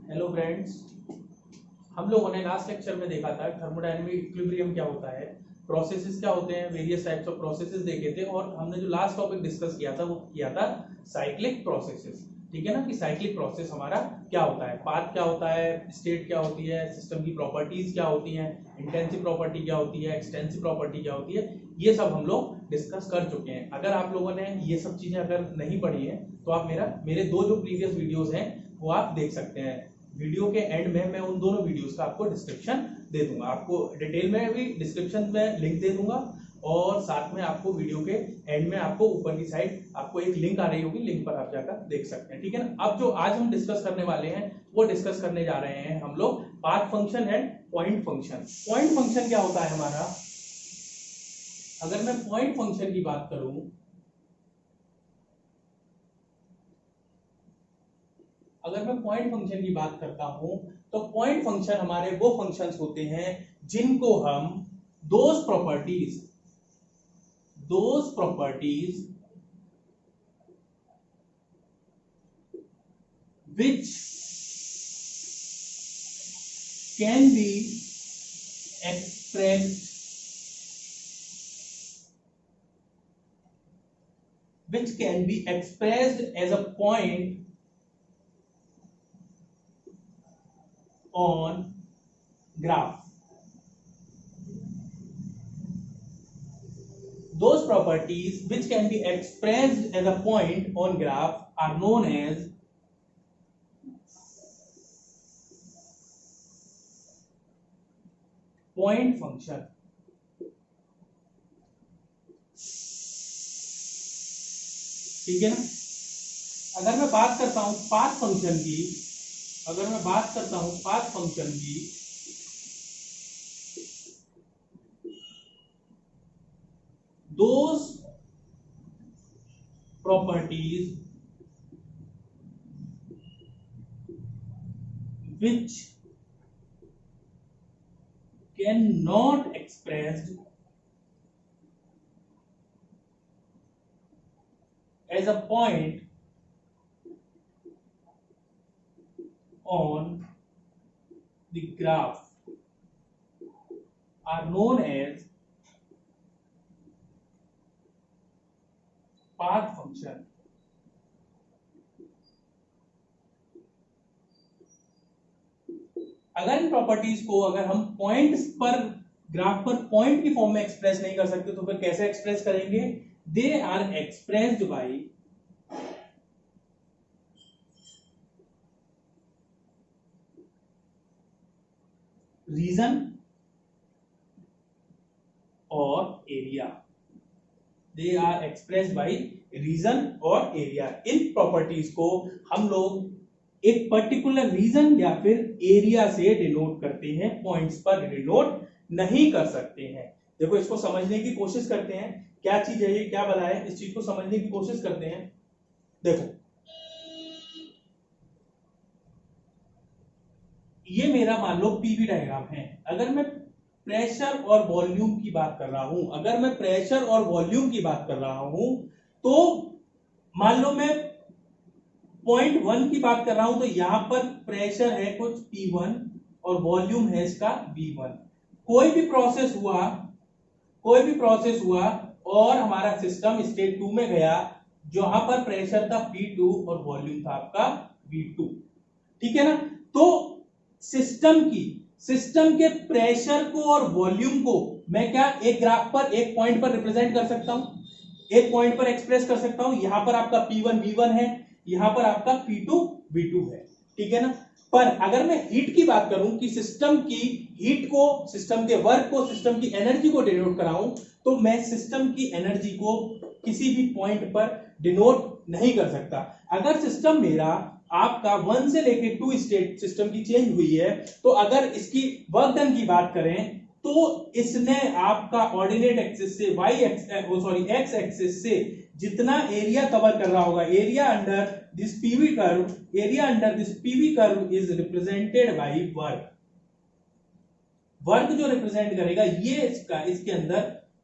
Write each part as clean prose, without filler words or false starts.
Hello friends, हम लोगों ने लास्ट लेक्चर में देखा था थर्मोडायनामिक इक्विलिब्रियम क्या होता है, प्रोसेसेस क्या होते हैं, वेरियस टाइप्स ऑफ प्रोसेसेस देखे थे। और हमने जो लास्ट टॉपिक डिस्कस किया था वो किया था साइक्लिक प्रोसेसेस। ठीक है ना, कि साइक्लिक प्रोसेस हमारा क्या होता है, पाथ क्या होता है, स्टेट क्या होती है, सिस्टम की प्रॉपर्टीज क्या होती हैं, इंटेंसिव प्रॉपर्टी क्या होती है, एक्सटेंसिव प्रॉपर्टी क्या होती है, ये सब हम लोग डिस्कस कर चुके हैं। अगर आप लोगों ने ये सब चीजें अगर नहीं पढ़ी है तो आप मेरे दो जो प्रीवियस वीडियोस हैं वो आप देख सकते हैं। वीडियो के एंड में मैं उन दोनों वीडियोस का आपको डिस्क्रिप्शन दे दूंगा, आपको डिटेल में भी डिस्क्रिप्शन में लिंक दे दूंगा और साथ में आपको वीडियो के एंड में आपको ऊपर की साइड आपको एक लिंक आ रही होगी, लिंक पर आप जाकर देख सकते हैं। ठीक है ना। अब जो आज हम डिस्कस करने वाले हैं वो डिस्कस करने जा रहे हैं हम लोग path function and point function. Point function क्या होता है हमारा, अगर मैं पॉइंट फंक्शन की बात करूं, अगर मैं पॉइंट फंक्शन की बात करता हूं तो पॉइंट फंक्शन हमारे वो फंक्शंस होते हैं जिनको हम those properties which can be expressed as a point on graph. Those properties which can be expressed as a point on graph are known as point function. ठीक है ना। अगर मैं बात करता हूं पाथ फंक्शन की, those properties which cannot expressed as a point on the graph are known as path function. अगर इन प्रॉपर्टीज को अगर हम पॉइंट्स पर ग्राफ पर पॉइंट की फॉर्म में एक्सप्रेस नहीं कर सकते तो फिर कैसे एक्सप्रेस करेंगे? They are expressed by region और area. They are expressed by region और एरिया। इन प्रॉपर्टीज को हम लोग एक पर्टिकुलर रीजन या फिर एरिया से डिनोट करते हैं, पॉइंट्स पर डिनोट नहीं कर सकते हैं। देखो, इसको समझने की कोशिश करते हैं, क्या चीज है ये, क्या बना है, इस चीज को समझने की कोशिश करते हैं। देखो, ये मेरा मान लो पीवी डायग्राम है। अगर मैं प्रेशर और वॉल्यूम की बात कर रहा हूं, तो मान लो मैं पॉइंट 1 की बात कर रहा हूं तो यहां पर प्रेशर है कुछ P1 और वॉल्यूम है इसका V1। कोई भी प्रोसेस हुआ और हमारा सिस्टम स्टेट 2 में गया, जहां पर प्रेशर था P2 और वॉल्यूम था आपका V2। ठीक है ना। तो सिस्टम के प्रेशर को और वॉल्यूम को मैं क्या एक ग्राफ पर एक पॉइंट पर रिप्रेजेंट कर सकता हूं, एक पॉइंट पर एक्सप्रेस कर सकता हूं। यहां पर आपका P1 V1 है, यहां पर आपका P2 V2 है। ठीक है ना। पर अगर मैं हीट की बात करूं कि सिस्टम की हीट को, सिस्टम के वर्क को, सिस्टम की एनर्जी को डिनोट कराऊं, तो मैं सिस्टम की एनर्जी को किसी भी पॉइंट पर डिनोट नहीं कर सकता। अगर सिस्टम मेरा आपका 1 से लेके 2 स्टेट सिस्टम की चेंज हुई है, तो अगर इसकी वर्क डन की बात करें तो इसने आपका ऑर्डिनेट एक्सिस से एक्स एक्सिस से जितना एरिया कवर कर रहा होगा, area under this PV curve is represented by work. Work जो रिप्रेजेंट करेगा ये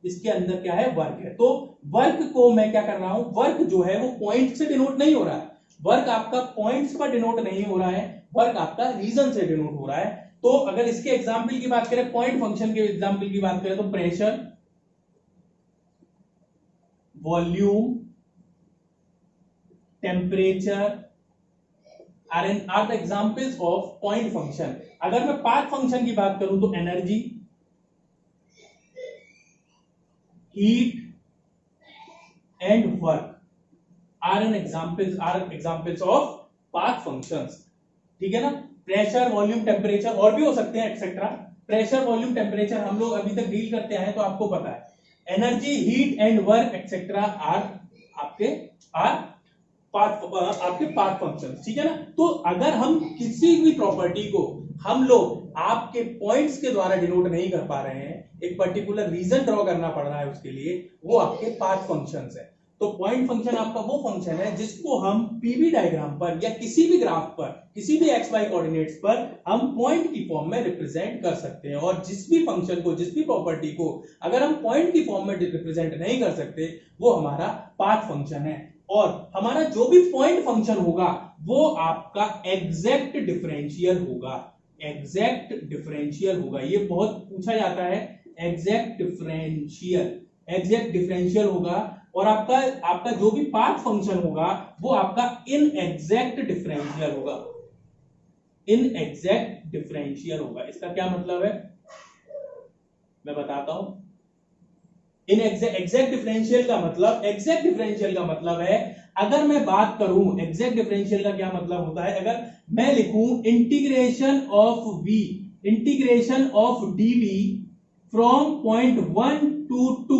इसके अंदर क्या है, वर्क है। तो वर्क को मैं क्या कर रहा हूं, वर्क जो है वो पॉइंट से डिनोट नहीं हो रहा है, वर्क आपका पॉइंट्स पर डिनोट नहीं हो रहा है, वर्क आपका रीजन से डिनोट हो रहा है। तो अगर इसके एग्जाम्पल की बात करें, पॉइंट फंक्शन के एग्जाम्पल की बात करें, तो pressure, volume, temperature are the examples of point function. अगर मैं पाथ फंक्शन की बात करूं तो energy, heat and work are examples of path functions. ठीक है ना। प्रेशर, वॉल्यूम, टेम्परेचर और भी हो सकते हैं एक्सेट्रा। प्रेशर, वॉल्यूम, टेम्परेचर हम लोग अभी तक डील करते आए तो आपको पता है। Energy, heat and work etcetera are आपके पाथ फंक्शन। ठीक है ना। तो अगर हम किसी भी प्रॉपर्टी को हम लोग आपके पॉइंट्स के द्वारा डिनोट नहीं कर पा रहे हैं, एक पर्टिकुलर रीजन ड्रॉ करना पड़ रहा है उसके लिए, वो आपके पाथ फंक्शंस है। तो पॉइंट फंक्शन आपका वो फंक्शन है जिसको हम पीवी डायग्राम पर या किसी भी ग्राफ पर, किसी भी एक्स वाई कोऑर्डिनेट्स पर हम पॉइंट की फॉर्म में रिप्रेजेंट कर सकते हैं। और जिस भी फंक्शन को, जिस भी प्रॉपर्टी को अगर हम पॉइंट की फॉर्म में रिप्रेजेंट नहीं कर सकते, वो हमारा पाथ फंक्शन है। और हमारा जो भी पॉइंट फंक्शन होगा वो आपका एग्जैक्ट डिफरेंशियल होगा। एग्जैक्ट डिफरेंशियल होगा, ये बहुत पूछा जाता है। एग्जैक्ट डिफरेंशियल होगा। और आपका जो भी पाथ फंक्शन होगा वो आपका इनएग्जैक्ट डिफरेंशियल होगा। इनएग्जैक्ट डिफरेंशियल होगा, इसका क्या मतलब है मैं बताता हूं। एग्जैक्ट डिफरेंशियल का मतलब है, अगर मैं बात करूं एग्जैक्ट डिफरेंशियल का क्या मतलब होता है, अगर मैं लिखूं integration of DV from point 1 to 2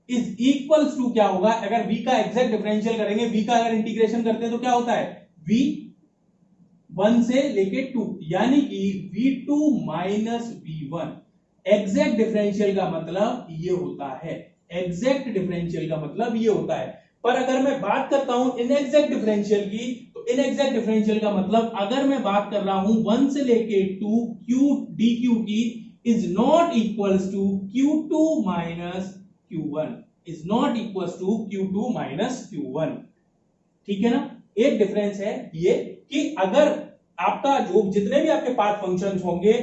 is equals to क्या होगा, अगर v का एग्जैक्ट डिफरेंशियल करेंगे, v का अगर इंटीग्रेशन करते हैं तो क्या होता है, v 1 से लेके 2, यानी कि v2 minus v1। Exact differential का मतलब ये होता है। एग्जैक्ट डिफरेंशियल का मतलब ये होता है। पर अगर मैं बात करता हूं इनएग्जैक्ट डिफरेंशियल की, तो इनएग्जैक्ट डिफरेंशियल का मतलब अगर मैं बात कर रहा हूं 1 से लेके 2 q dq की is not equals to q2 minus q1, is not equals to q2 minus q1। ठीक है ना। एक डिफरेंस है ये कि अगर आपका जो जितने भी आपके पाथ फंक्शंस होंगे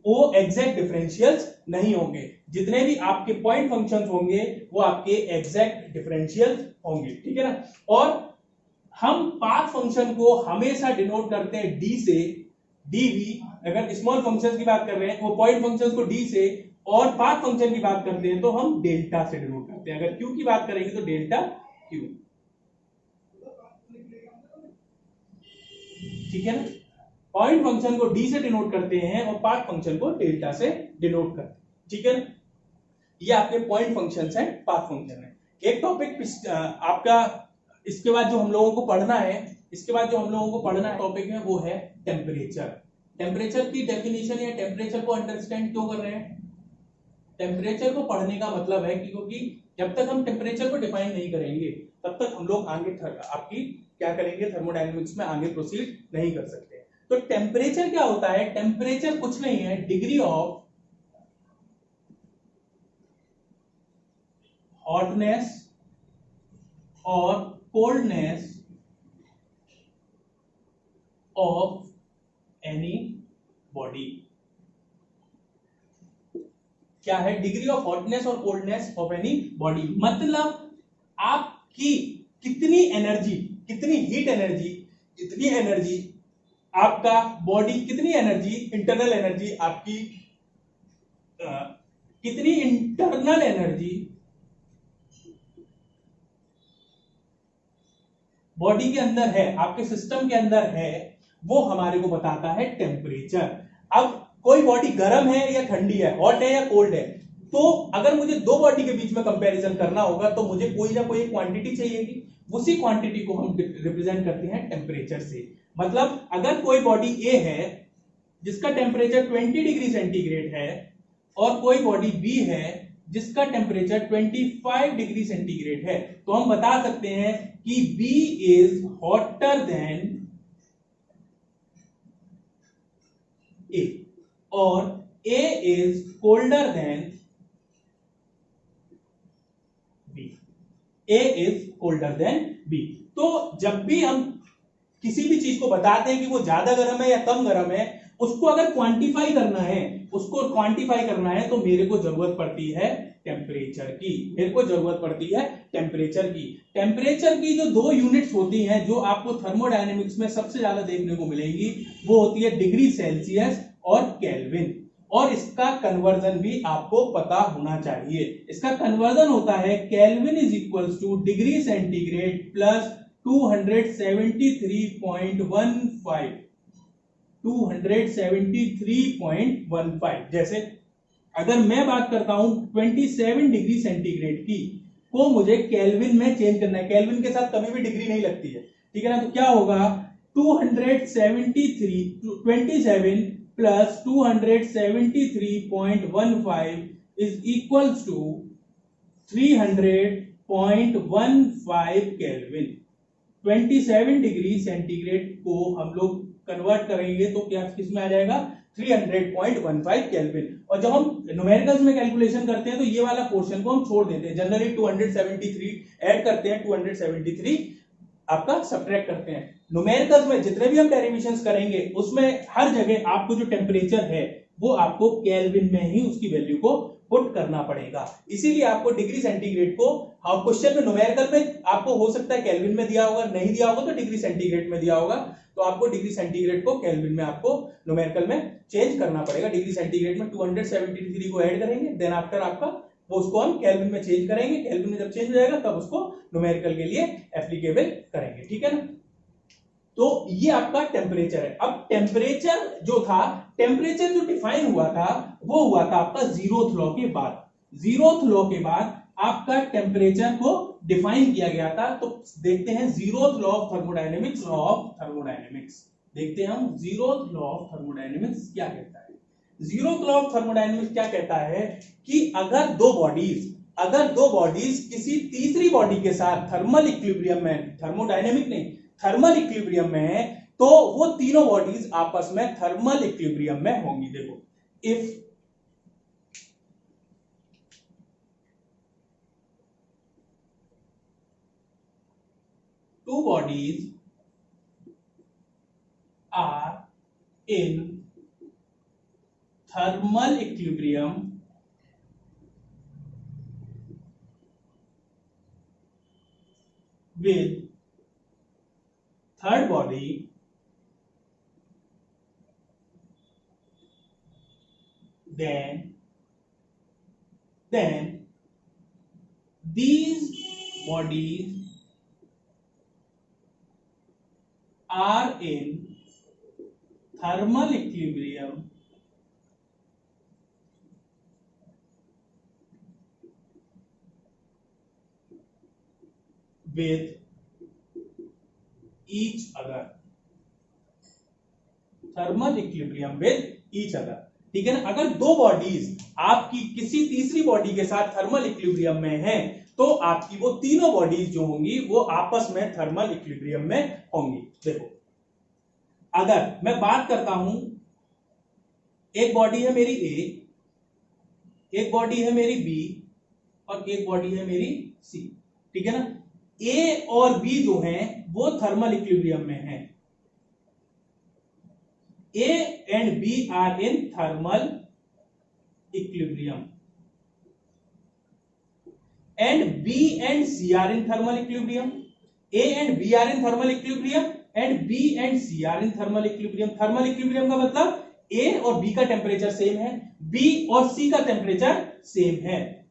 वो एग्जैक्ट डिफरेंशियल्स नहीं होंगे, जितने भी आपके पॉइंट फंक्शंस होंगे वो आपके एग्जैक्ट डिफरेंशियल्स होंगे। ठीक है ना। और हम पाथ फंक्शन को हमेशा डिनोट करते हैं डी से, डीवी। अगर स्मॉल फंक्शंस की बात कर रहे हैं वो पॉइंट फंक्शंस को डी से, और पाथ फंक्शन की बात करते हैं तो हम डेल्टा से डिनोट करते हैं। अगर क्यू की बात करेंगे तो डेल्टा क्यू। ठीक है ना। पॉइंट फंक्शन को डी से डिनोट करते हैं और पाथ फंक्शन को डेल्टा से डिनोट करते हैं। ठीक है ना। ये आपके पॉइंट फंक्शंस हैं, पाथ फंक्शन है। एक टॉपिक आपका इसके बाद जो हम लोगों को पढ़ना है, टॉपिक है वो है टेम्परेचर। टेम्परेचर की डेफिनेशन या टेम्परेचर को अंडरस्टैंड क्यों कर रहे हैं, टेम्परेचर को पढ़ने का मतलब है क्योंकि जब तक हम टेम्परेचर को डिफाइन नहीं करेंगे तब तक हम लोग आगे आपकी क्या करेंगे, थर्मोडायनेमिक्स में आगे प्रोसीड नहीं कर सकते। तो टेम्परेचर क्या होता है, टेम्परेचर कुछ नहीं है, डिग्री ऑफ हॉटनेस और कोल्डनेस ऑफ एनी बॉडी। क्या है, डिग्री ऑफ हॉटनेस और कोल्डनेस ऑफ एनी बॉडी। मतलब आपकी कितनी एनर्जी, कितनी हीट एनर्जी, कितनी एनर्जी आपका बॉडी, कितनी एनर्जी इंटरनल एनर्जी आपकी, कितनी इंटरनल एनर्जी बॉडी के अंदर है, आपके सिस्टम के अंदर है, वो हमारे को बताता है टेम्परेचर। अब कोई बॉडी गर्म है या ठंडी है, हॉट है या कोल्ड है, तो अगर मुझे दो बॉडी के बीच में कंपैरिजन करना होगा तो मुझे कोई ना कोई क्वांटिटी चाहिएगी, उसी क्वांटिटी को हम रिप्रेजेंट करते हैं टेम्परेचर से। मतलब अगर कोई बॉडी ए है जिसका टेम्परेचर 20 डिग्री सेंटीग्रेड है और कोई बॉडी बी है जिसका टेम्परेचर 25 डिग्री सेंटीग्रेड है, तो हम बता सकते हैं कि B is hotter than A और A is colder than B. A is colder than B. तो जब भी हम किसी भी चीज को बताते हैं कि वो ज्यादा गर्म है या कम गर्म है, उसको अगर क्वांटिफाई करना है, उसको क्वांटिफाई करना है, तो मेरे को जरूरत पड़ती है टेम्परेचर की, मेरे को जरूरत पड़ती है टेम्परेचर की। टेम्परेचर की जो दो यूनिट्स होती हैं जो आपको थर्मोडायनेमिक्स में सबसे ज्यादा देखने को मिलेंगी, वो होती है डिग्री सेल्सियस और केल्विन। और इसका कन्वर्जन भी आपको पता होना चाहिए। इसका कन्वर्जन होता है kelvin is equals two degree centigrade plus 273.15, 273.15। जैसे अगर मैं बात करता हूं 27 डिग्री सेंटीग्रेड की, को मुझे केल्विन में चेंज करना है, केल्विन के साथ कभी भी डिग्री नहीं लगती है, ठीक है ना, तो क्या होगा 27 plus 273.15 is equals to 300.15 kelvin. 27 degree centigrade को हम लोग कन्वर्ट करेंगे तो क्या किस में आ जाएगा 300.15 केल्विन। और जब हम न्यूमेरिकल्स में कैलकुलेशन करते हैं तो ये वाला पोर्शन को हम छोड़ देते हैं, जनरली 273 ऐड करते हैं, 273 आपका सब्ट्रैक्ट करते हैं। न्यूमेरिकल्स में जितने भी हम डेरिवेशंस करेंगे उसमें हर जगह आपको जो टेम्परेचर है वो आपको केल्विन में ही उसकी वैल्यू को पुट करना पड़ेगा। इसीलिए आपको डिग्री सेंटीग्रेड को क्वेश्चन में न्यूमेरिकल में आपको हो सकता है केल्विन में दिया होगा, नहीं दिया होगा तो डिग्री सेंटीग्रेड में दिया होगा, तो आपको डिग्री सेंटीग्रेड को केल्विन में आपको न्यूमेरिकल में चेंज करना पड़ेगा। डिग्री सेंटीग्रेड में 273 को ऐड करेंगे, देन आफ्टर आपका वो उसको हम केल्विन में चेंज करेंगे, केल्विन में जब चेंज हो जाएगा तब उसको न्यूमेरिकल के लिए एप्लीकेबल करेंगे, ठीक है ना। तो ये आपका टेम्परेचर है। अब टेम्परेचर जो था, टेम्परेचर जो डिफाइन हुआ था वो हुआ था आपका जीरोथ लॉ के बाद। जीरोथ लॉ के बाद आपका टेम्परेचर को डिफाइन किया गया था। तो देखते हैं zeroth law of thermodynamics, law of thermodynamics देखते हैं हम, जीरोथ लॉ ऑफ थर्मोडायनेमिक्स क्या कहता है। जीरोथ लॉ ऑफ थर्मोडायनेमिक्स क्या कहता है कि अगर दो बॉडीज किसी तीसरी बॉडी के साथ थर्मल इक्विलिब्रियम में, थर्मोडायनेमिक नहीं थर्मल इक्विलिब्रियम में है, तो वो तीनों बॉडीज आपस में थर्मल इक्विलिब्रियम में होंगी। देखो, if two bodies are in thermal equilibrium with third body, then these bodies are in thermal equilibrium with each other, thermal equilibrium with each other, ठीक है ना। अगर दो बॉडीज आपकी किसी तीसरी बॉडी के साथ थर्मल इक्विलिब्रियम में हैं, तो आपकी वो तीनों बॉडीज जो होंगी वो आपस में थर्मल इक्विलिब्रियम में होंगी। देखो, अगर मैं बात करता हूं, एक बॉडी है मेरी ए, एक बॉडी है मेरी बी और एक बॉडी है मेरी सी, ठीक है ना। ए और बी जो हैं वो थर्मल इक्विलिब्रियम में हैं। A and B are in thermal equilibrium and B and C are in thermal equilibrium. A and B are in thermal equilibrium and B and C are in thermal equilibrium. Thermal equilibrium का मतलब A और B का temperature same है, B और C का temperature same है,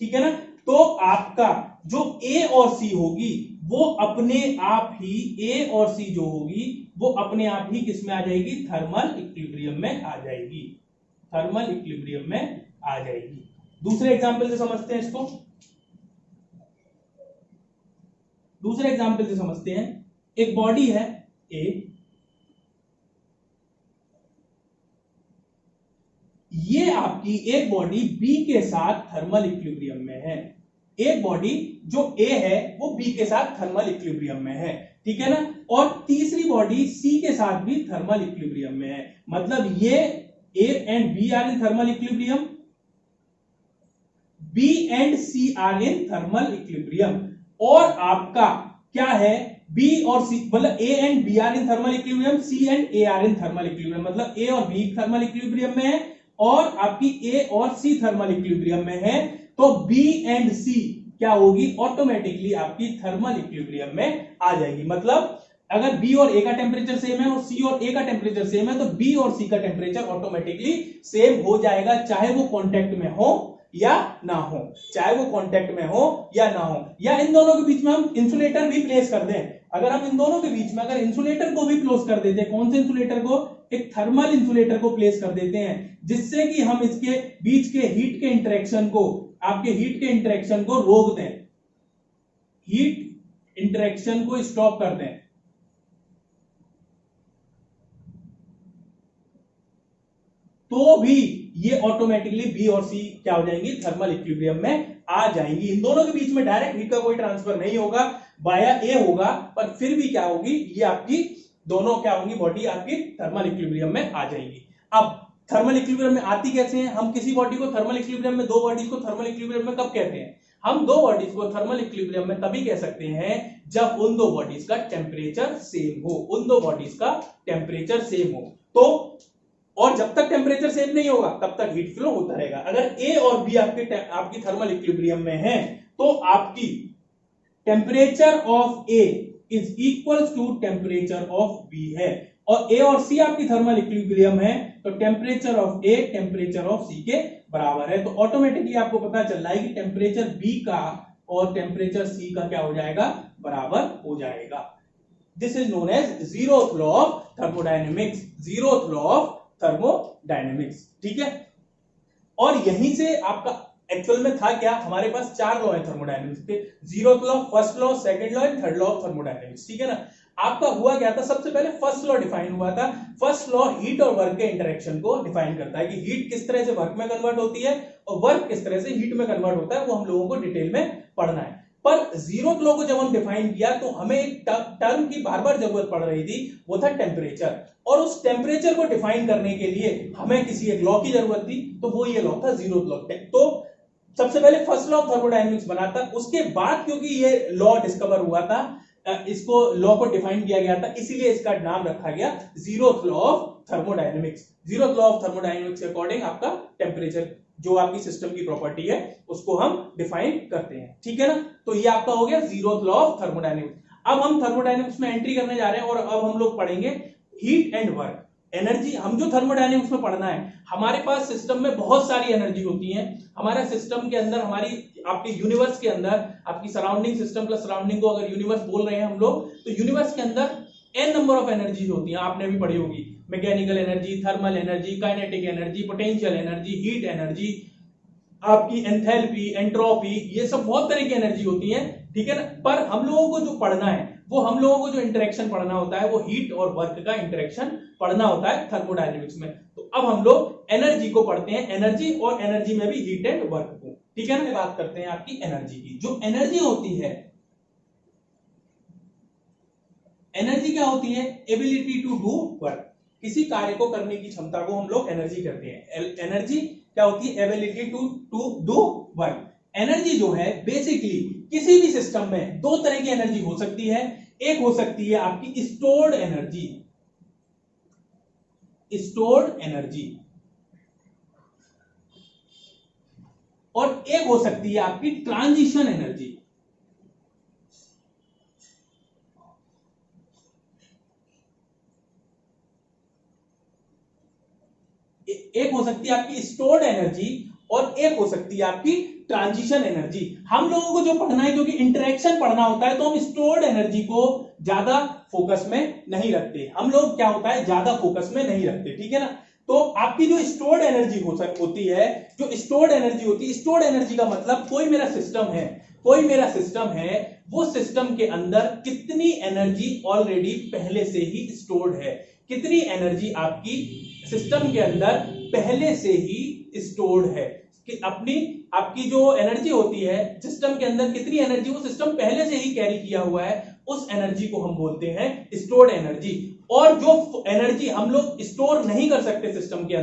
ठीक है ना। तो आपका जो A और C होगी वो अपने आप ही, A और C जो होगी वो अपने आप ही किस में आ जाएगी, थर्मल इक्विलिब्रियम में आ जाएगी, थर्मल इक्विलिब्रियम में आ जाएगी। दूसरे एग्जांपल से समझते हैं इसको, दूसरे एग्जांपल से समझते हैं। एक बॉडी है ए, ये आपकी एक बॉडी बी के साथ थर्मल इक्विलिब्रियम में है, एक बॉडी जो ए है वो बी के साथ थर्मल इक्विलिब्रियम में है, ठीक है ना। और तीसरी बॉडी सी के साथ भी थर्मल इक्विलिब्रियम में है, मतलब ये A and B are in thermal equilibrium, B and C are in thermal equilibrium. और आपका क्या है, बी और सी, मतलब A and B are in thermal equilibrium, C and A are in thermal equilibrium, मतलब ए और B thermal equilibrium में है और आपकी ए और सी थर्मल इक्विलिब्रियम में है, तो बी एंड सी क्या होगी, ऑटोमेटिकली आपकी थर्मल इक्विलिब्रियम में आ जाएगी। मतलब अगर बी और ए का टेम्परेचर सेम है और सी और ए का टेम्परेचर सेम है, तो बी और सी का टेम्परेचर ऑटोमेटिकली सेम हो जाएगा, चाहे वो कांटेक्ट में हो या ना हो, चाहे वो कांटेक्ट में हो या ना हो। या इन दोनों के बीच में हम इंसुलेटर भी प्लेस कर दें, अगर हम इन दोनों के बीच में अगर इंसुलेटर को भी प्लेस कर देते हैं, कौन से इंसुलेटर को, एक थर्मल इंसुलेटर को प्लेस कर देते हैं, जिससे कि हम इसके बीच के हीट के इंटरेक्शन को, आपके हीट के इंटरेक्शन को रोक दें, हीट इंटरेक्शन को स्टॉप कर दें, तो भी ये ऑटोमेटिकली बी और सी क्या हो जाएंगी, थर्मल इक्विलिब्रियम में आ जाएंगी। इन दोनों के बीच में डायरेक्ट हीट का कोई ट्रांसफर नहीं होगा, बाया ए होगा, पर फिर भी क्या होगी, ये आपकी दोनों क्या होंगी, बॉडी आपकी थर्मल इक्विलिब्रियम में आ जाएगी। अब थर्मल इक्विलिब्रियम में आती कैसे हैं, हम किसी बॉडी को थर्मल इक्विलिब्रियम में, दो बॉडीज को थर्मल इक्विलिब्रियम में कब कहते हैं, हम दो बॉडीज को थर्मल इक्विलिब्रियम में तभी कह सकते हैं जब उन दो बॉडीज का टेम्परेचर सेम हो, उन दो बॉडीज का टेम्परेचर सेम हो। तो और जब तक टेम्परेचर सेम नहीं होगा तब तक हीट फ्लो होता रहेगा। अगर ए और बी आपकी थर्मल इक्विलिब्रियम में है, तो आपकी temperature of A is equal to temperature of B है, और ए और सी आपकी थर्मल इक्विलिब्रियम है, तो temperature of A temperature of C के बराबर है। तो ऑटोमेटिकली आपको पता चल रहा है कि टेम्परेचर बी का और टेम्परेचर सी का क्या हो जाएगा, बराबर हो जाएगा। This is known as zeroth law of thermodynamics, zeroth law of thermodynamics, ठीक है। और यहीं से आपका एक्चुअल में था क्या, हमारे पास चार लॉ है थर्मोडायनेमिक्स के, zeroth law, first law, second law and third law of thermodynamics, ठीक है ना। आपका हुआ क्या था, सबसे पहले फर्स्ट लॉ डिफाइन हुआ था। फर्स्ट लॉ हीट और वर्क के इंटरेक्शन को डिफाइन करता है कि हीट किस तरह से वर्क में कन्वर्ट होती है और वर्क किस तरह से हीट में कन्वर्ट होता है, वो हम लोगों को डिटेल में पढ़ना है। पर जीरोथ लॉ को जब हम डिफाइन किया तो हमें एक टर्म की बार बार जरूरत पड़ रही थी, वो था टेम्परेचर, और उस टेम्परेचर को डिफाइन करने के लिए हमें किसी एक लॉ की जरूरत थी, तो वो ये लॉ था जीरोथ लॉ। तो सबसे पहले फर्स्ट लॉ ऑफ थर्मोडायनेमिक्स बना था, उसके बाद क्योंकि ये लॉ डिस्कवर हुआ था, इसको लॉ को डिफाइन किया गया था, इसीलिए इसका नाम रखा गया zeroth law of thermodynamics. Zeroth law of thermodynamics के अकॉर्डिंग आपका टेम्परेचर, जो आपकी सिस्टम की प्रॉपर्टी है, उसको हम डिफाइन करते हैं, ठीक है ना। तो ये आपका हो गया जीरोथ लॉ ऑफ थर्मोडायनेमिक्स। अब हम थर्मोडायनेमिक्स में एंट्री करने जा रहे हैं और अब हम लोग पढ़ेंगे हीट एंड वर्क, एनर्जी। हम जो थर्मोडायनेमिक्स में पढ़ना है, हमारे पास सिस्टम में बहुत सारी एनर्जी होती है, हमारे सिस्टम के अंदर, हमारी आपके यूनिवर्स के अंदर, आपकी सराउंडिंग, सिस्टम प्लस सराउंडिंग को अगर यूनिवर्स बोल रहे हैं हम लोग, तो यूनिवर्स के अंदर एन नंबर ऑफ एनर्जीज होती हैं, आपने भी पढ़ी होगी, mechanical energy, thermal energy, kinetic energy, potential energy, heat energy, आपकी एंथैल्पी, एंट्रोपी, ये सब बहुत तरह की एनर्जी होती है, ठीक है ना। पर हम लोगों को जो पढ़ना है, वो हम लोगों को जो इंटरेक्शन पढ़ना होता है, वो हीट और वर्क का इंटरेक्शन पढ़ना होता है थर्मोडायनेमिक्स में। तो अब हम लोग एनर्जी को पढ़ते हैं, एनर्जी, और एनर्जी में भी हीट एंड वर्क को, ठीक है ना। बात करते हैं आपकी एनर्जी की। जो एनर्जी होती है, एनर्जी क्या होती है, एबिलिटी टू डू वर्क, किसी कार्य को करने की क्षमता को हम लोग एनर्जी कहते हैं। एनर्जी क्या होती है, ability to do work. Energy जो है बेसिकली किसी भी सिस्टम में दो तरह की एनर्जी हो सकती है। एक हो सकती है आपकी स्टोर्ड एनर्जी, स्टोर्ड एनर्जी, और एक हो सकती है आपकी ट्रांजिशन एनर्जी। एक हो सकती है आपकी स्टोर्ड एनर्जी और एक हो सकती है आपकी ट्रांजिशन एनर्जी। हम लोगों को जो पढ़ना है, क्योंकि इंटरेक्शन पढ़ना होता है, तो हम स्टोर्ड एनर्जी को ज्यादा फोकस में नहीं रखते। हम लोग क्या होता है, ज्यादा फोकस में नहीं रखते, ठीक है ना। तो आपकी जो स्टोर्ड एनर्जी होती है, जो स्टोर्ड एनर्जी होती है, स्टोर्ड एनर्जी का मतलब कोई मेरा सिस्टम है, वो सिस्टम के अंदर कितनी एनर्जी ऑलरेडी पहले से ही स्टोर्ड है, कितनी एनर्जी आपकी सिस्टम के अंदर पहले से ही स्टोर्ड है, कि आपकी जो एनर्जी होती है सिस्टम के अंदर, कितनी एनर्जी वो सिस्टम पहले से ही कैरी किया हुआ है, उस एनर्जी को हम बोलते हैं स्टोर्ड एनर्जी। और जो एनर्जी हम लोग स्टोर नहीं कर सकते सिस्टम के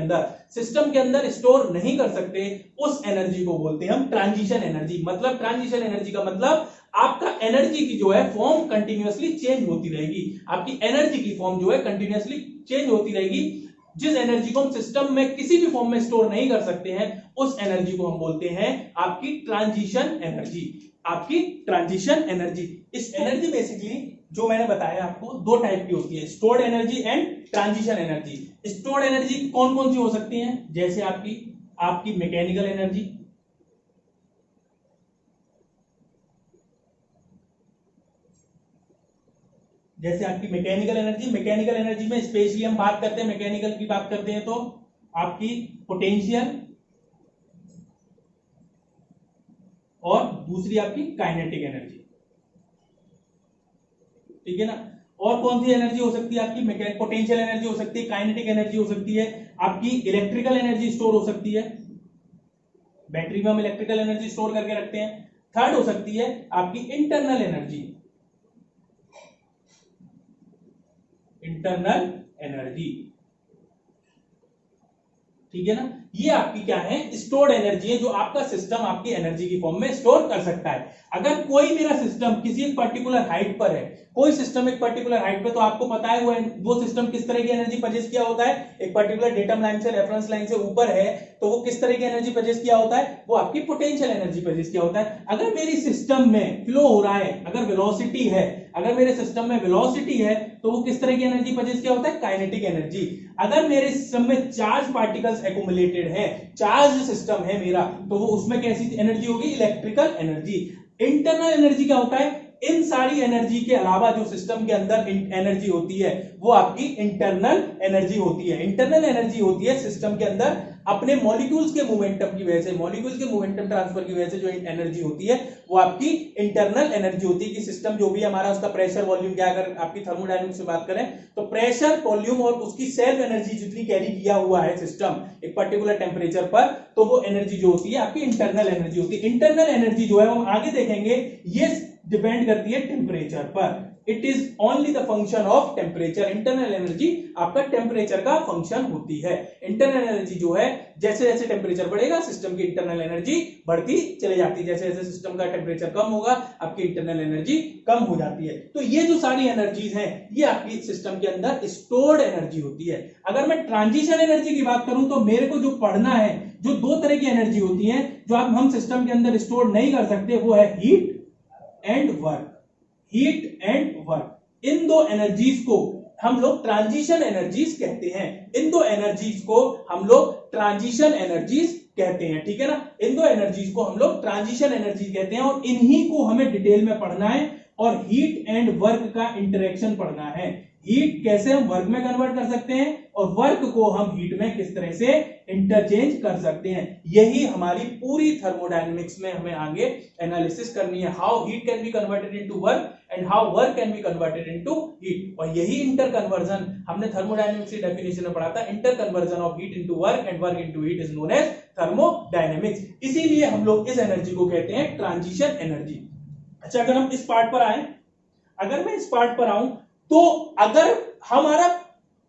अंदर स्टोर नहीं कर सकते, उस एनर्जी को बोलते हैं हम ट्रांजिशन एनर्जी। मतलब ट्रांजिशन एनर्जी का मतलब आपका एनर्जी की जो है फॉर्म कंटिन्यूअसली चेंज होती रहेगी, आपकी एनर्जी की फॉर्म जो है कंटिन्यूअसली चेंज होती रहेगी। जिस एनर्जी को हम सिस्टम में किसी भी फॉर्म में स्टोर नहीं कर सकते हैं, उस एनर्जी को हम बोलते हैं आपकी ट्रांजिशन एनर्जी, आपकी ट्रांजिशन एनर्जी। इस एनर्जी बेसिकली जो मैंने बताया आपको दो टाइप की होती है, stored energy and transition energy. Stored energy कौन कौन सी हो सकती है? जैसे आपकी मैकेनिकल एनर्जी, मैकेनिकल एनर्जी में स्पेशली हम बात करते हैं, मैकेनिकल की बात करते हैं तो आपकी पोटेंशियल और दूसरी आपकी काइनेटिक एनर्जी, ठीक है ना। और कौन सी एनर्जी हो सकती है आपकी? पोटेंशियल एनर्जी हो सकती है, काइनेटिक एनर्जी हो सकती है, आपकी इलेक्ट्रिकल एनर्जी स्टोर हो सकती है, बैटरी में हम इलेक्ट्रिकल एनर्जी स्टोर करके रखते हैं। थर्ड हो सकती है आपकी इंटरनल एनर्जी, ठीक है ना। ये आपकी क्या है? स्टोर्ड एनर्जी है, जो आपका सिस्टम आपकी एनर्जी की फॉर्म में स्टोर कर सकता है। अगर कोई मेरा सिस्टम किसी एक पर्टिकुलर हाइट पर है, कोई सिस्टम एक पर्टिकुलर हाइट पे, तो आपको पता है वो सिस्टम किस तरह की एनर्जी परचेज किया होता है। एक पर्टिकुलर डेटम लाइन से रेफरेंस लाइन से ऊपर है तो वो किस तरह की एनर्जी परचेज किया होता है? वो आपकी पोटेंशियल एनर्जी परचेज किया होता है। अगर मेरी सिस्टम में फ्लो हो रहा है, अगर वेलोसिटी है, अगर मेरे सिस्टम में वेलोसिटी है तो वो किस तरह की एनर्जी परचेज किया होता है? Kinetic energy. अगर मेरे सिस्टम में चार्ज पार्टिकल्स एक्युमुलेटेड है, चार्ज सिस्टम है मेरा, तो वो उसमें कैसी एनर्जी होगी? Electrical energy. इंटरनल एनर्जी क्या होता है? इन सारी एनर्जी के अलावा जो सिस्टम के अंदर एनर्जी होती है वो आपकी इंटरनल एनर्जी होती है। इंटरनल एनर्जी होती है सिस्टम के अंदर अपने मॉलिक्यूल्स के मोमेंटम की वजह से, मॉलिक्यूल्स के मोमेंटम ट्रांसफर की वजह से जो एनर्जी होती है वो आपकी इंटरनल एनर्जी होती है। कि सिस्टम जो भी हमारा उसका प्रेशर वॉल्यूम क्या, अगर आपकी थर्मोडायनेमिक्स से बात करें तो प्रेशर वॉल्यूम और उसकी सेल्फ एनर्जी जितनी कैरी किया हुआ है सिस्टम एक पर्टिकुलर टेम्परेचर पर, तो वो एनर्जी जो होती है आपकी इंटरनल एनर्जी होती है। इंटरनल एनर्जी जो है हम आगे देखेंगे, ये डिपेंड करती है टेम्परेचर पर। It is only the function of temperature. Internal energy आपका टेम्परेचर का फंक्शन होती है। इंटरनल एनर्जी जो है, जैसे जैसे टेम्परेचर बढ़ेगा सिस्टम की इंटरनल एनर्जी बढ़ती चले जाती है, जैसे जैसे सिस्टम का टेम्परेचर कम होगा आपकी इंटरनल एनर्जी कम हो जाती है। तो ये जो सारी एनर्जीज हैं ये आपकी सिस्टम के अंदर स्टोर्ड एनर्जी होती है। अगर मैं ट्रांजिशन एनर्जी की बात करूं तो मेरे को जो पढ़ना है, जो दो तरह की एनर्जी होती है जो हम सिस्टम के अंदर स्टोर नहीं कर सकते, वो है heat and work. Heat and work, इन दो एनर्जीज को हम लोग ट्रांजिशन एनर्जीज कहते हैं। इन दो एनर्जीज को हम लोग ट्रांजिशन एनर्जीज कहते हैं, ठीक है ना। इन दो एनर्जीज को हम लोग ट्रांजिशन एनर्जी कहते हैं और इन्हीं को हमें डिटेल में पढ़ना है और हीट एंड वर्क का इंटरेक्शन पढ़ना है। हीट कैसे हम वर्क में कन्वर्ट कर सकते हैं और वर्क को हम हीट में किस तरह से इंटरचेंज कर सकते हैं, यही हमारी पूरी थर्मोडायनेमिक्स में हमें आगे एनालिसिस करनी है। How heat can be converted into work and how work can be converted into heat. और यही इंटर कन्वर्जन हमने थर्मोडायनेमिक्स की डेफिनेशन में पढ़ा था। Inter conversion of heat into work and work into heat is known as thermodynamics. इसीलिए हम लोग इस एनर्जी को कहते हैं ट्रांजिशन एनर्जी। अच्छा, अगर हम इस पार्ट पर आए, अगर मैं इस पार्ट पर आऊं तो अगर हमारा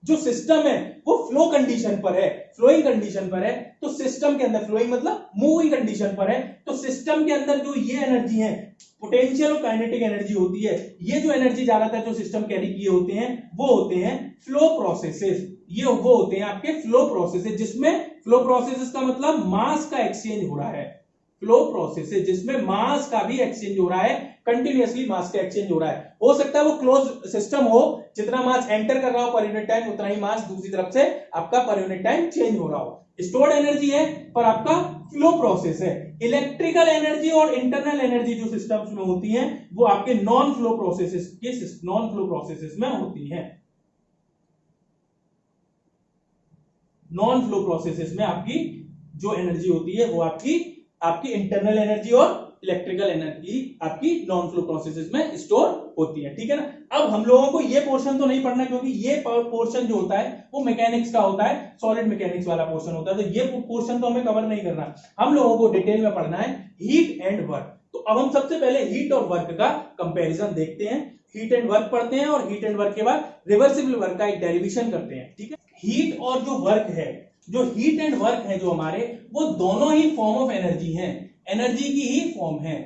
जो सिस्टम है वो फ्लो कंडीशन पर है, फ्लोइंग कंडीशन पर है, तो सिस्टम के अंदर फ्लोइंग मतलब मूविंग कंडीशन पर है, तो सिस्टम के अंदर जो ये एनर्जी है पोटेंशियल और काइनेटिक एनर्जी होती है, ये जो एनर्जी ज्यादातर जो सिस्टम कैरी किए होते हैं वो होते हैं फ्लो प्रोसेसेस। ये वो होते हैं आपके फ्लो प्रोसेसेस, जिसमें फ्लो प्रोसेसेस का मतलब मास का एक्सचेंज हो रहा है। फ्लो प्रोसेसेस जिसमें मास का भी एक्सचेंज हो रहा है, कंटिन्यूअसली मास का एक्सचेंज हो रहा है। हो सकता है वो क्लोज सिस्टम हो, जितना मास एंटर कर रहा हो पर यूनिट टाइम उतना ही मास दूसरी तरफ से आपका पर यूनिट टाइम चेंज हो रहा हो। स्टोर्ड एनर्जी है पर आपका फ्लो प्रोसेस है। इलेक्ट्रिकल एनर्जी और इंटरनल एनर्जी जो सिस्टम्स में होती हैं वो आपके नॉन फ्लो प्रोसेसेस में होती हैं। नॉन फ्लो प्रोसेसेस में आपकी जो एनर्जी होती है वो आपकी इंटरनल एनर्जी और इलेक्ट्रिकल एनर्जी आपकी नॉन फ्लो प्रोसेसेस में स्टोर होती है, ठीक है ना। अब हम लोगों को ये पोर्शन तो नहीं पढ़ना क्योंकि ये पोर्शन जो होता है वो मैकेनिक्स का होता है, सॉलिड मैकेनिक्स वाला पोर्शन होता है, तो ये पोर्शन तो हमें कवर नहीं करना। हम लोगों को डिटेल में पढ़ना है हीट एंड वर्क। तो अब हम सबसे पहले हीट और वर्क का कंपैरिजन देखते हैं। हीट एंड वर्क पढ़ते हैं और हीट एंड वर्क के बाद रिवर्सिबल वर्क का एक डेरिवेशन करते हैं, ठीक है। हीट और जो वर्क है, जो हीट एंड वर्क है जो हमारे, वो दोनों ही फॉर्म ऑफ एनर्जी हैं, एनर्जी की ही फॉर्म है,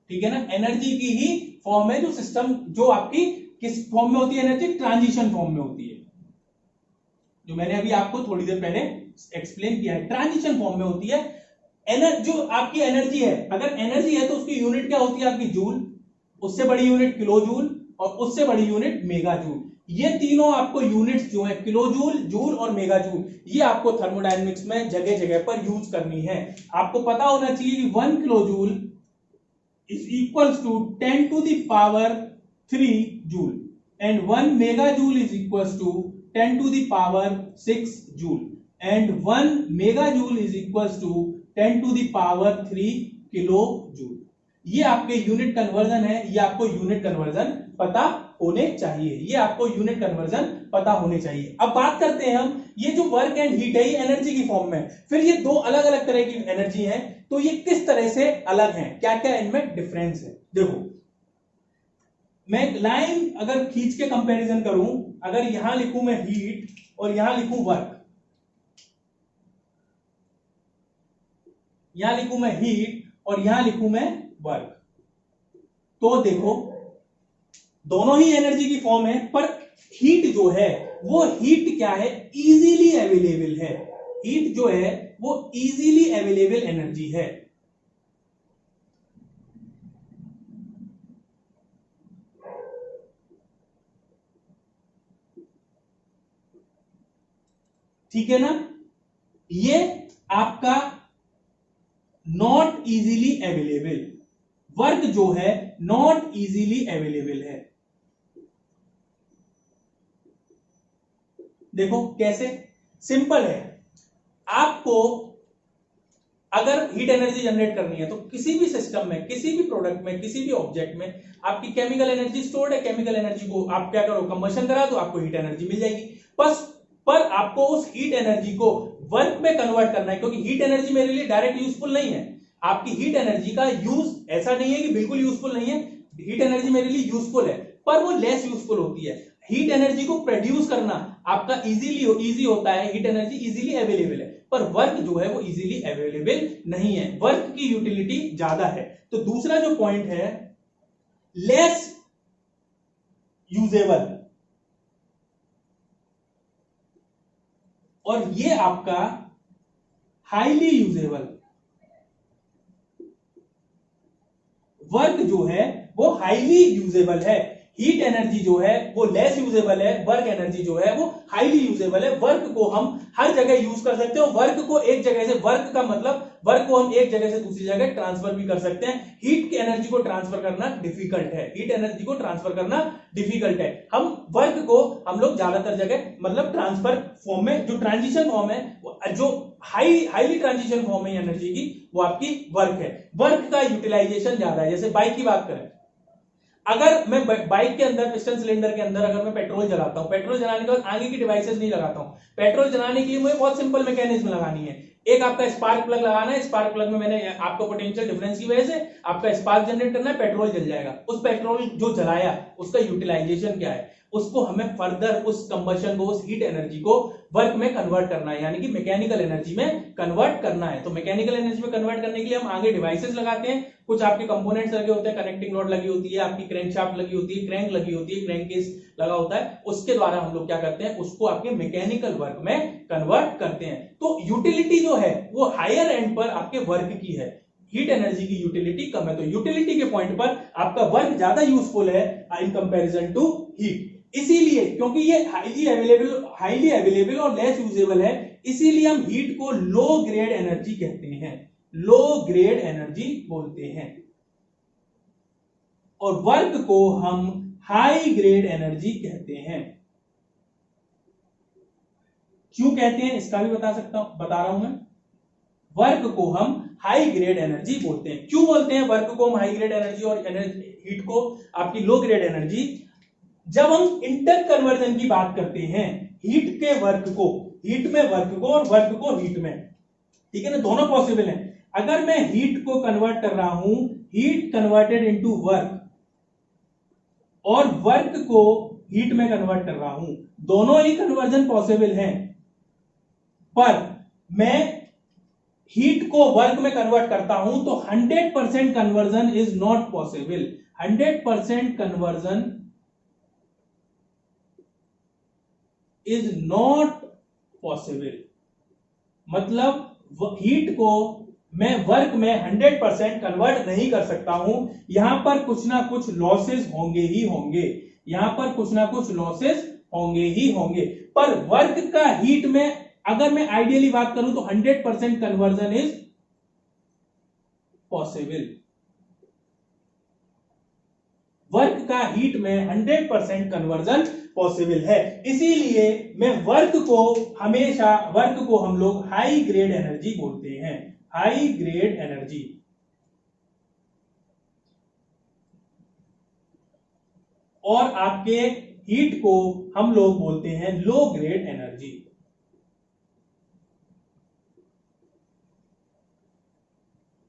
ठीक है ना। एनर्जी की ही फॉर्म है जो सिस्टम, जो आपकी किस फॉर्म में होती है एनर्जी, ट्रांजिशन फॉर्म में होती है, जो मैंने अभी आपको थोड़ी देर पहले एक्सप्लेन किया है, ट्रांजिशन फॉर्म में होती है। जो आपकी एनर्जी है, अगर एनर्जी है तो उसकी यूनिट क्या होती है आपकी, जूल, उससे बड़ी यूनिट किलो जूल, और उससे बड़ी यूनिट मेगा जूल। ये तीनों आपको यूनिट्स जो है, किलो जूल, जूल और मेगा जूल, ये आपको थर्मोडायनेमिक्स में जगह जगह पर यूज करनी है। आपको पता होना चाहिए कि 1 kilo joule is equals to 10 to the power 3 joule and 1 mega joule is equals to 10 to the power 6 joule and 1 mega joule is equals to 10 to the power 3 kilo joule. ये आपके unit conversion है, ये आपको unit conversion पता होने चाहिए, ये आपको यूनिट कन्वर्जन पता होने चाहिए। अब बात करते हैं हम, ये जो वर्क एंड हीट है ये एनर्जी की फॉर्म में, फिर ये दो अलग अलग तरह की एनर्जी है, तो ये किस तरह से अलग हैं, क्या क्या इनमें डिफरेंस है। देखो, मैं लाइन अगर खींच के कंपैरिजन करूं, अगर यहां लिखूं मैं हीट और यहां लिखूं वर्क, यहां लिखूं मैं हीट और यहां लिखूं मैं वर्क, तो देखो दोनों ही एनर्जी की फॉर्म है, पर हीट जो है वो हीट क्या है, इजीली अवेलेबल है। हीट जो है वो इजीली अवेलेबल एनर्जी है, ठीक है ना। ये आपका नॉट इजीली अवेलेबल, वर्क जो है नॉट इजीली अवेलेबल है। देखो कैसे, सिंपल है। आपको अगर हीट एनर्जी जनरेट करनी है तो किसी भी सिस्टम में, किसी भी प्रोडक्ट में, किसी भी ऑब्जेक्ट में आपकी केमिकल एनर्जी स्टोर्ड है, केमिकल एनर्जी को आप क्या करो, कंबशन करा दो, आपको हीट एनर्जी मिल जाएगी। बस पर आपको उस हीट एनर्जी को वर्क में कन्वर्ट करना है, क्योंकि हीट एनर्जी मेरे लिए डायरेक्ट यूजफुल नहीं है। आपकी हीट एनर्जी का यूज ऐसा नहीं है कि बिल्कुल यूजफुल नहीं है, हीट एनर्जी मेरे लिए यूजफुल है, पर वो लेस यूजफुल होती है। हीट एनर्जी को प्रोड्यूस करना आपका इजी होता है, हीट एनर्जी इजीली अवेलेबल है, पर वर्क जो है वो इजीली अवेलेबल नहीं है, वर्क की यूटिलिटी ज्यादा है। तो दूसरा जो पॉइंट है, लेस यूजेबल, और ये आपका हाईली यूजेबल। वर्क जो है वो हाईली यूजेबल है, हीट एनर्जी जो है वो लेस यूजेबल है, वर्क एनर्जी जो है वो हाईली यूजेबल है। वर्क को हम हर जगह यूज कर सकते हैं, वर्क को एक जगह से, वर्क का मतलब वर्क को हम एक जगह से दूसरी जगह ट्रांसफर भी कर सकते हैं। हीट की एनर्जी को ट्रांसफर करना डिफिकल्ट है, हीट एनर्जी को ट्रांसफर करना डिफिकल्ट है। हम वर्क को हम लोग ज्यादातर जगह मतलब ट्रांसफर फॉर्म में, जो ट्रांजिशन फॉर्म है, जो हाईली ट्रांजिशन फॉर्म है एनर्जी की, वो आपकी वर्क है। वर्क का यूटिलाइजेशन ज्यादा है। जैसे बाइक की बात करें, अगर मैं बाइक के अंदर, पिस्टन सिलेंडर के अंदर अगर मैं पेट्रोल जलाता हूं, पेट्रोल जलाने के बाद आगे की डिवाइसेस नहीं लगाता हूं, पेट्रोल जलाने के लिए मुझे बहुत सिंपल मैकेनिज्म लगानी है। एक आपका स्पार्क प्लग लगाना है, स्पार्क प्लग में मैंने आपको पोटेंशियल डिफरेंस की वजह से आपका स्पार्क जनरेट करना है, पेट्रोल जल जाएगा। उस पेट्रोल जो जलाया उसका यूटिलाइजेशन क्या है, उसको हमें फर्दर उस कंबशन को, उस हीट एनर्जी को वर्क में कन्वर्ट करना है, यानी कि मैकेनिकल एनर्जी में कन्वर्ट करना है। तो मैकेनिकल एनर्जी में कन्वर्ट करने के लिए हम आगे डिवाइसेस लगाते हैं, कुछ आपके कंपोनेंट्स लगे होते हैं, कनेक्टिंग रॉड लगी होती है, आपकी क्रैंकशाफ्ट लगी होती है, क्रैंक लगी होती है, क्रैंक केस लगा होता है, उसके द्वारा हम लोग क्या करते हैं, उसको आपके मैकेनिकल वर्क में कन्वर्ट करते हैं। तो यूटिलिटी जो है वो हायर एंड पर आपके वर्क की है, हीट एनर्जी की यूटिलिटी कम है। तो यूटिलिटी के पॉइंट पर आपका वर्क ज्यादा यूजफुल है इन कंपैरिजन टू हीट। इसीलिए, क्योंकि ये हाईली अवेलेबल और लेस यूजेबल है, इसीलिए हम हीट को लो ग्रेड एनर्जी कहते हैं, लो ग्रेड एनर्जी बोलते हैं, और वर्क को हम हाई ग्रेड एनर्जी कहते हैं। क्यों कहते हैं इसका भी बता रहा हूं मैं। वर्क को हम हाई ग्रेड एनर्जी बोलते हैं। क्यों बोलते हैं वर्क को हम हाई ग्रेड एनर्जी और हीट को आपकी लो ग्रेड एनर्जी? जब हम इंटर कन्वर्जन की बात करते हैं, हीट के वर्क को हीट में, वर्क को और वर्क को हीट में, ठीक है ना, दोनों पॉसिबल है। अगर मैं हीट को कन्वर्ट कर रहा हूं हीट कन्वर्टेड इनटू वर्क और वर्क को हीट में कन्वर्ट कर रहा हूं, दोनों ही कन्वर्जन पॉसिबल हैं, पर मैं हीट को वर्क में कन्वर्ट करता हूं तो 100% conversion is not possible. 100% conversion is not possible, मतलब हीट को मैं वर्क में 100% कन्वर्ट नहीं कर सकता हूं, यहां पर कुछ ना कुछ लॉसेस होंगे ही होंगे, यहां पर कुछ ना कुछ लॉसेस होंगे ही होंगे। पर वर्क का हीट में अगर मैं आइडियली बात करूं तो 100% कन्वर्जन इज पॉसिबल। वर्क का हीट में 100% कन्वर्जन पॉसिबल है, इसीलिए मैं वर्क को हमेशा, वर्क को हम लोग हाई ग्रेड एनर्जी बोलते हैं, हाई ग्रेड एनर्जी। और आपके हीट को हम लोग बोलते हैं लो ग्रेड एनर्जी।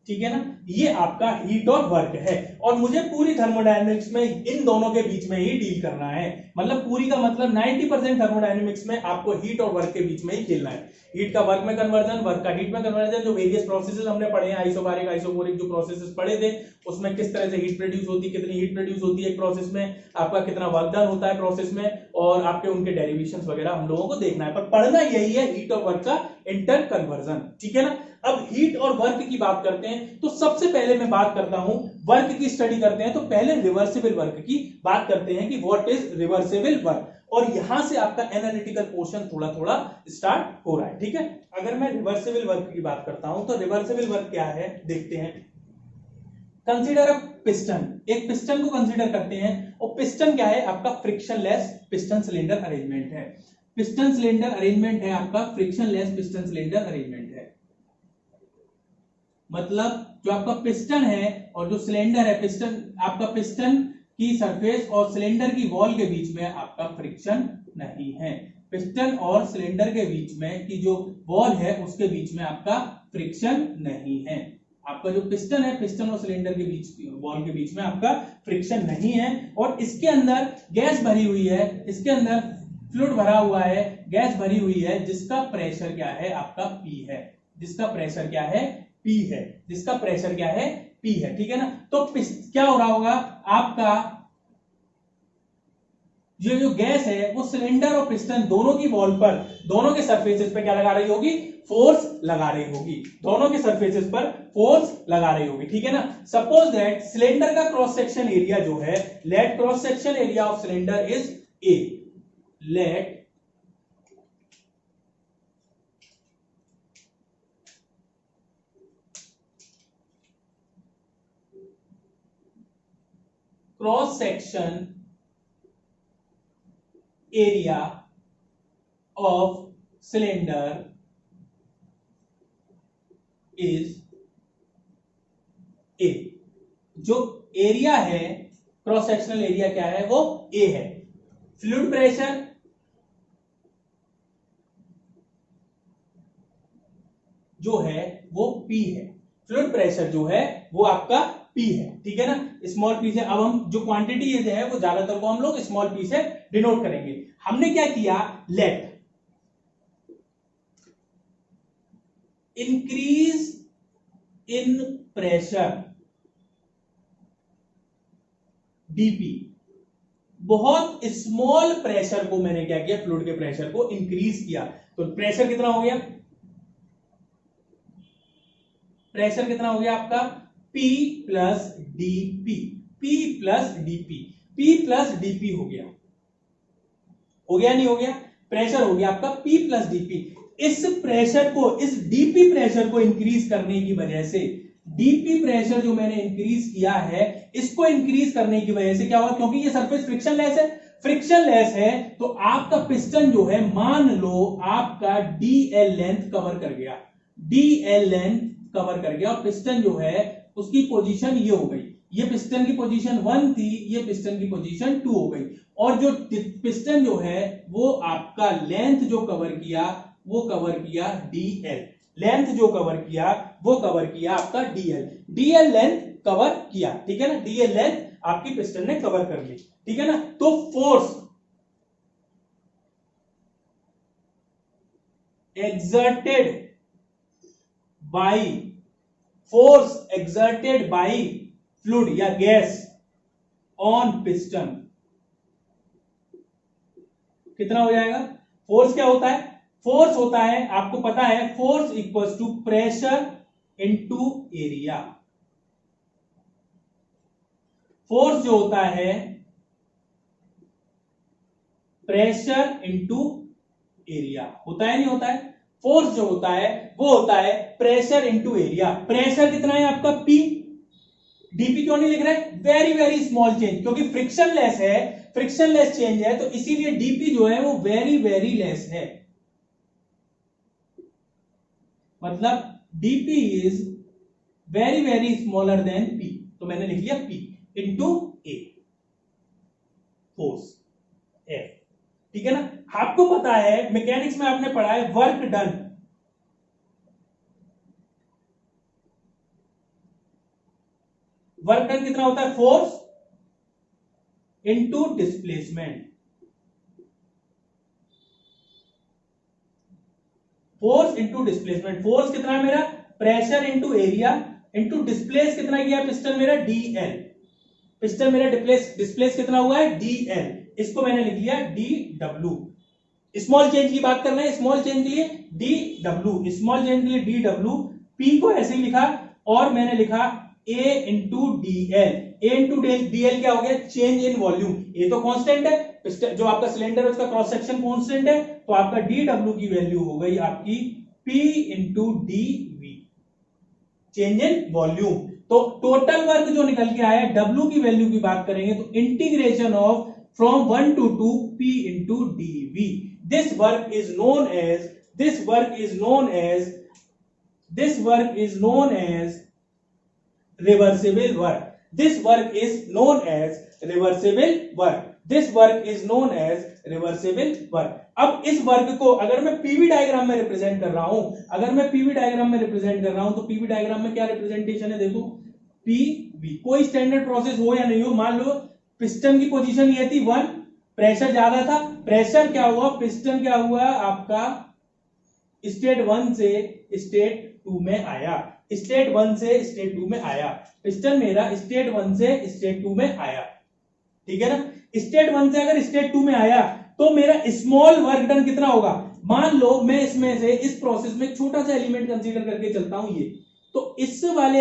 ठीक है ना, ये आपका हीट और वर्क है, और मुझे पूरी थर्मोडायनेमिक्स में इन दोनों के बीच में ही डील करना है, मतलब पूरी का मतलब 90% थर्मोडायनेमिक्स में आपको हीट और वर्क के बीच में ही खेलना है। हीट का वर्क में कन्वर्जन, वर्क का हीट में कन्वर्जन, जो वेरियस प्रोसेसेस हमने पढ़े हैं, आइसोबारिक आइसोकोरिक जो प्रोसेसेस पढ़े थे, उसमें किस तरह से हीट प्रोड्यूस होती है, कितनी हीट प्रोड्यूस होती है एक प्रोसेस में, आपका कितना वर्क डन होता है प्रोसेस में, और आपके उनके डेरिवेशंस वगैरह हम लोगों को देखना है, पर पढ़ना यही है हीट और वर्क का इंटर कन्वर्जन। ठीक है ना, अब हीट और वर्क की बात करते हैं तो सबसे पहले मैं बात करता हूं वर्क की स्टडी करते हैं, तो पहले रिवर्सिबल वर्क की बात करते हैं कि व्हाट इज रिवर्सिबल वर्क, और यहां से आपका एनालिटिकल पोर्शन थोड़ा थोड़ा स्टार्ट हो रहा है। ठीक है, अगर मैं रिवर्सिबल वर्क की बात करता हूं तो रिवर्सिबल वर्क क्या है देखते हैं। कंसीडर अ पिस्टन, एक पिस्टन को कंसीडर करते हैं, और पिस्टन क्या है आपका फ्रिक्शनलेस पिस्टन सिलेंडर अरेंजमेंट है, पिस्टन सिलेंडर अरेंजमेंट है आपका फ्रिक्शनलेस पिस्टन सिलेंडर अरेंजमेंट है, मतलब जो आपका पिस्टन है और जो सिलेंडर है, पिस्टन आपका पिस्टन की सरफेस और सिलेंडर की वॉल के बीच में आपका फ्रिक्शन नहीं है, पिस्टन और सिलेंडर के बीच में की जो वॉल है उसके बीच में आपका फ्रिक्शन नहीं है, आपका जो पिस्टन है, पिस्टन और सिलेंडर के बीच, वॉल के बीच में आपका फ्रिक्शन नहीं है, और इसके अंदर गैस भरी हुई है, इसके अंदर फ्लूइड भरा हुआ है, गैस भरी हुई है, जिसका प्रेशर क्या है आपका P है, जिसका प्रेशर क्या है P है, जिसका प्रेशर क्या है P है। ठीक है ना, तो क्या हो रहा होगा आपका, जो गैस है वो सिलेंडर और पिस्टन दोनों की वॉल पर, दोनों के सरफेसेस पे क्या लगा रही होगी, फोर्स लगा रही होगी, दोनों के सरफेसेस पर फोर्स लगा रही होगी। ठीक है ना, सपोज दैट सिलेंडर का क्रॉस सेक्शन एरिया जो है, let cross section area of cylinder is A, let cross section area of cylinder is A, जो एरिया है क्रॉस सेक्शनल एरिया क्या है वो A है, फ्लूइड प्रेशर जो है वो P है, फ्लूइड प्रेशर जो है वो आपका P है। ठीक है ना, स्मॉल p से, अब हम जो क्वांटिटी ये है वो ज्यादातर को हम लोग स्मॉल p से डिनोट करेंगे। हमने क्या किया, let increase in pressure dp, बहुत स्मॉल प्रेशर को मैंने क्या किया, फ्लूइड के प्रेशर को इंक्रीज किया, तो प्रेशर कितना हो गया, प्रेशर कितना हो गया आपका P plus dp, P plus dp, P plus dp हो गया नहीं हो गया, प्रेशर हो गया आपका P प्लस dp। इस प्रेशर को, इस dp प्रेशर को इंक्रीज करने की वजह से, dp प्रेशर जो मैंने इंक्रीज किया है, इसको इंक्रीज करने की वजह से क्या हुआ, क्योंकि ये सरफेस फ्रिक्शनलेस है, फ्रिक्शनलेस है तो आपका पिस्टन जो है, मान लो आपका dl लेंथ कवर कर गया, dl लेंथ कवर कर गया, और पिस्टन जो है उसकी पोजीशन ये हो गई, ये पिस्टन की पोजीशन 1 थी, ये पिस्टन की पोजीशन 2 हो गई, और जो पिस्टन जो है वो आपका लेंथ जो कवर किया वो कवर किया dl, लेंथ जो कवर किया वो कवर किया आपका डीएल, डीएल लेंथ कवर किया, ठीक है ना, डीएल लेंथ आपकी पिस्टन ने कवर कर ली, ठीक है ना। तो फोर्स exerted by fluid या गैस ऑन पिस्टन कितना हो जाएगा? फोर्स क्या होता है? फोर्स होता है, आपको पता है, force equals to pressure into area. Force जो होता है प्रेशर इनटू एरिया, होता है नहीं होता है? फोर्स जो होता है वो होता है प्रेशर इनटू एरिया। प्रेशर कितना है आपका? P। डीपी क्यों नहीं लिख रहे? वेरी वेरी स्मॉल चेंज, क्योंकि फ्रिक्शन लेस है, फ्रिक्शन लेस चेंज है, तो इसीलिए डीपी जो है वो वेरी वेरी लेस है। मतलब DP is very very smaller than P, तो मैंने लिख लिया P इंटू ए, फोर्स F, ठीक है ना। आपको पता है मैकेनिक्स में आपने पढ़ा है वर्क डन, वर्क डन कितना होता है? Force into displacement, force into displacement. Force कितना है मेरा? Pressure into area into displace कितना किया पिस्टन मेरा? डीएल, पिस्टन मेरा डिस्प्लेस कितना हुआ है? डीएल, इसको मैंने लिख लिया डीडब्ल्यू। स्मॉल चेंज की बात करना है, स्मॉल चेंज के लिए डीडब्ल्यू, स्मॉल चेंज के लिए डीडब्ल्यू। पी को ऐसे ही लिखा और मैंने लिखा ए इंटू डीएल। ए इंटू डीएल क्या हो गया? Change in volume. ए तो कांस्टेंट है, जो आपका सिलेंडर है उसका क्रॉस सेक्शन कांस्टेंट है, तो आपका डीडब्ल्यू की वैल्यू हो गई आपकी P into DV, change in volume. तो टोटल वर्क जो निकल के आया डब्ल्यू की वैल्यू की बात करेंगे तो integration of from 1 to 2 P into dV. This work is known as reversible work. This work is known as reversible work. अब इस वर्क को अगर मैं पीवी डायग्राम में रिप्रेजेंट कर रहा हूं, तो पीवी डायग्राम में क्या रिप्रेजेंटेशन है? देखो पीवी, कोई स्टैंडर्ड प्रोसेस हो या नहीं हो, मान लो पिस्टन की पोजीशन ये थी 1, प्रेशर ज्यादा था, प्रेशर क्या हुआ? पिस्टन क्या हुआ आपका? स्टेट 1 से स्टेट 2 में आया, स्टेट 1 से स्टेट 2 में आया, पिस्टन मेरा स्टेट 1 से स्टेट 2 में आया, ठीक है ना। स्टेट 1 से अगर स्टेट 2 में आया तो मेरा स्मॉल वर्क डन कितना होगा? मान लो मैं इसमें से इस प्रोसेस में छोटा सा एलिमेंट कंसीडर करके चलता हूं, ये तो इस वाले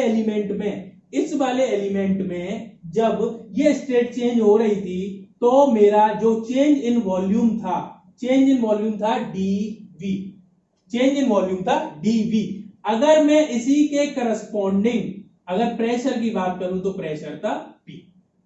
एलिमेंट में जब ये स्टेट चेंज हो रही थी तो मेरा जो चेंज इन वॉल्यूम था डीवी, अगर मैं इसी के करस्पॉन्डिंग अगर प्रेशर की बात करूं तो प्रेशर था P,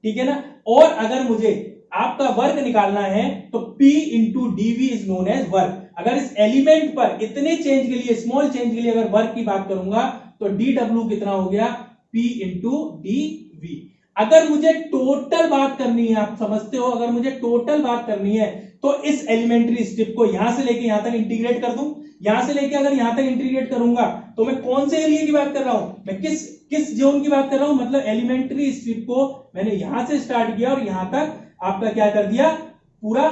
ठीक है ना। और अगर मुझे आपका वर्क निकालना है तो P into DV is known as work. अगर इस एलिमेंट पर इतने चेंज के लिए, स्मॉल चेंज के लिए अगर वर्क की बात करूंगा तो डीडब्ल्यू कितना हो गया? P into DV. अगर मुझे टोटल बात करनी है, आप समझते हो, अगर मुझे टोटल बात करनी है तो इस एलिमेंट्री स्टेप को यहां से लेके यहां तक इंटीग्रेट कर दूं, यहां से लेके अगर यहां तक इंटीग्रेट करूंगा तो मैं कौन से एरिया की बात कर रहा हूं? मैं किस जोन की बात कर रहा हूं? मतलब एलिमेंट्री स्ट्रिप को मैंने यहां से स्टार्ट किया और यहां तक आपका क्या कर दिया? पूरा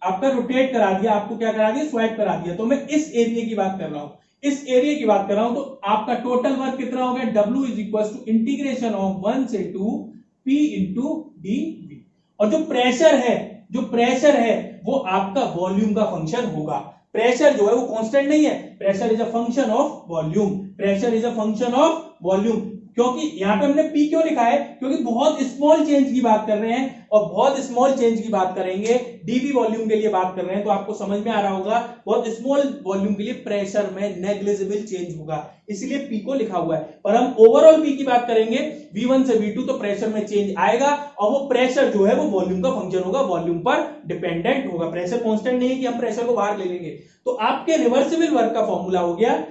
आपका रोटेट करा दिया, आपको क्या करा दिया? स्वाइप करा दिया। तो मैं इस एरिया की बात कर रहा हूं, तो आपका टोटल वर्क कितना हो गया? W is equal to integration of 1 से 2 P इंटू डीवी। और जो प्रेशर है वो आपका वॉल्यूम का फंक्शन होगा। प्रेशर जो है वो कांस्टेंट नहीं है, pressure is a function of volume, क्योंकि यहां पे हमने P क्यों लिखा है? क्योंकि बहुत स्मॉल चेंज की बात कर रहे हैं और बहुत स्मॉल चेंज की बात करेंगे, डीवी वॉल्यूम के लिए बात कर रहे हैं, तो आपको समझ में आ रहा होगा बहुत स्मॉल वॉल्यूम के लिए प्रेशर में नेग्लिजिबल चेंज होगा, इसलिए P को लिखा हुआ है। पर हम ओवरऑल P की बात करेंगे V1 से V2 तो प्रेशर में चेंज आएगा और वो प्रेशर जो है वो वॉल्यूम का फंक्शन होगा, वॉल्यूम पर डिपेंडेंट होगा। प्रेशर कांस्टेंट नहीं है कि हम प्रेशर को बाहर ले लेंगे। तो आपके रिवर्सिबल वर्क का फॉर्मूला हो गया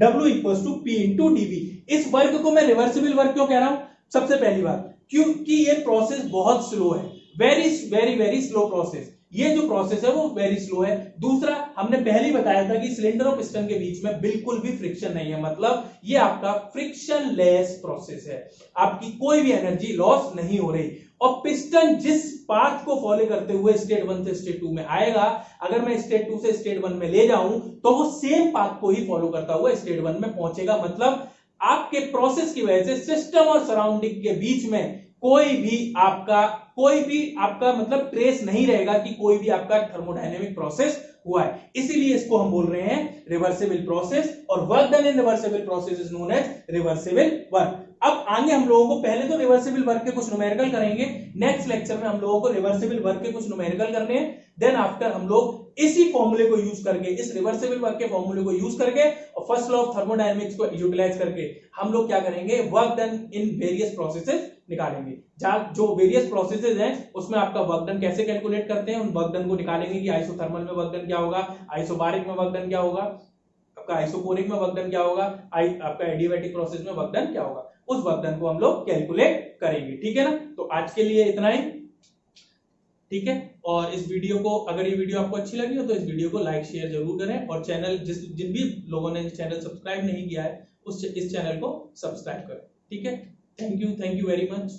W equals to P into DV. इस वर्क को मैं रिवर्सिबल वर्क क्यों कह रहा हूं? सबसे पहली बात क्योंकि ये प्रोसेस बहुत स्लो है, very very very slow process. ये जो प्रोसेस है वो वेरी स्लो है। दूसरा, हमने पहले ही बताया था कि सिलेंडर और पिस्टन के बीच में बिल्कुल भी फ्रिक्शन नहीं है, मतलब ये आपका फ्रिक्शन लेस प्रोसेस है, आपकी कोई भी एनर्जी लॉस नहीं हो रही। और पिस्टन जिस पाथ को फॉलो करते हुए स्टेट 1 से स्टेट 2 में आएगा, अगर मैं स्टेट 2 से स्टेट 1 में ले जाऊं तो वो सेम पाथ को ही फॉलो करता हुआ स्टेट 1 में पहुंचेगा। मतलब आपके प्रोसेस की वजह से सिस्टम और सराउंडिंग के बीच में कोई भी आपका मतलब ट्रेस नहीं रहेगा कि कोई भी आपका थर्मोडायनेमिक प्रोसेस हुआ है। इसीलिए इसको हम बोल रहे हैं रिवर्सिबल प्रोसेस, और work done in reversible process is known as reversible work. अब आगे हम लोगों को, पहले तो रिवर्सिबल वर्क के कुछ न्यूमेरिकल करेंगे, नेक्स्ट लेक्चर में हम लोगों को रिवर्सिबल वर्क के कुछ न्यूमेरिकल करने हैं। देन आफ्टर हम लोग इसी फॉर्मूले को यूज करके, इस रिवर्सिबल वर्क के फॉर्मूले को यूज करके और फर्स्ट लॉ ऑफ थर्मोडायनेमिक्स को यूटिलाइज करके हम लोग क्या करेंगे, work done in various processes निकालेंगे। जो वेरियस प्रोसेसेस हैं उसमें आपका वर्क डन कैसे कैलकुलेट करते हैं, उन वर्क डन को निकालेंगे कि आइसोथर्मल में वर्क डन क्या होगा, आइसोबारिक में वर्क डन क्या होगा, आपका आइसोकोरिक में वर्क डन क्या होगा, आपका एडियाबैटिक प्रोसेस में वर्क डन क्या होगा, उस वर्क डन को हम लोग कैलकुलेट करेंगे। ठीक है ना, तो आज के लिए इतना ही। ठीक है, और इस वीडियो को, अगर ये वीडियो आपको अच्छी लगी हो तो इस वीडियो को लाइक शेयर जरूर करें, और चैनल जिन भी लोगों ने चैनल सब्सक्राइब नहीं किया है इस चैनल को सब्सक्राइब करें। ठीक है, थैंक यू वेरी मच।